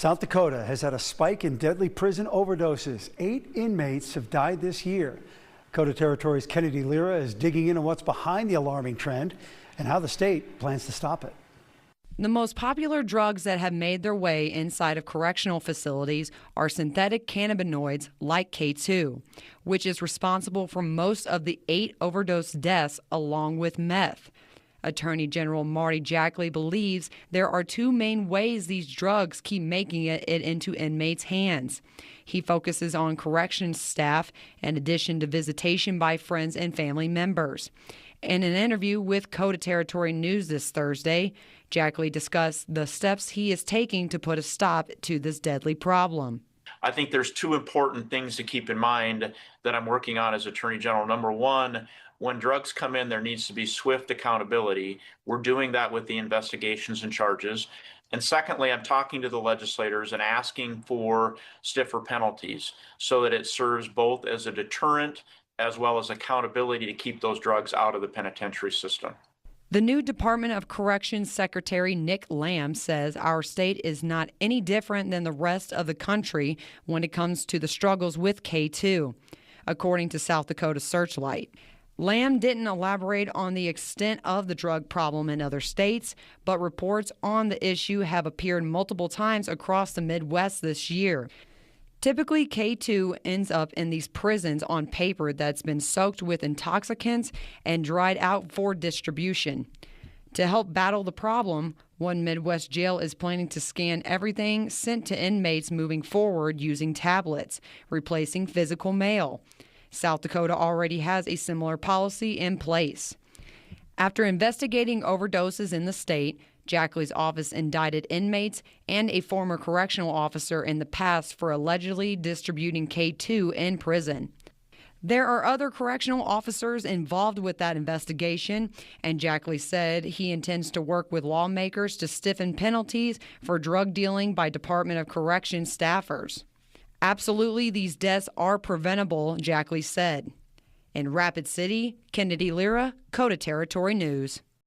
South Dakota has had a spike in deadly prison overdoses. 8 inmates have died this year. Dakota Territory's Kennedy Lira is digging into what's behind the alarming trend and how the state plans to stop it. The most popular drugs that have made their way inside of correctional facilities are synthetic cannabinoids like K2, which is responsible for most of the 8 overdose deaths along with meth. Attorney General Marty Jackley believes there are 2 main ways these drugs keep making it into inmates' hands. He focuses on corrections staff in addition to visitation by friends and family members. In an interview with Dakota Territory News this Thursday, Jackley discussed the steps he is taking to put a stop to this deadly problem. I think there's 2 important things to keep in mind that I'm working on as Attorney General. Number 1, when drugs come in, there needs to be swift accountability. We're doing that with the investigations and charges. And secondly, I'm talking to the legislators and asking for stiffer penalties so that it serves both as a deterrent as well as accountability to keep those drugs out of the penitentiary system. The new Department of Corrections Secretary Nick Lamb says our state is not any different than the rest of the country when it comes to the struggles with K2, according to South Dakota Searchlight. Lamb didn't elaborate on the extent of the drug problem in other states, but reports on the issue have appeared multiple times across the Midwest this year. Typically, K2 ends up in these prisons on paper that's been soaked with intoxicants and dried out for distribution. To help battle the problem, one Midwest jail is planning to scan everything sent to inmates moving forward using tablets, replacing physical mail. South Dakota already has a similar policy in place. After investigating overdoses in the state, Jackley's office indicted inmates and a former correctional officer in the past for allegedly distributing K2 in prison. There are other correctional officers involved with that investigation, and Jackley said he intends to work with lawmakers to stiffen penalties for drug dealing by Department of Corrections staffers. Absolutely, these deaths are preventable, Jackley said. In Rapid City, Kennedy Lira, Dakota Territory News.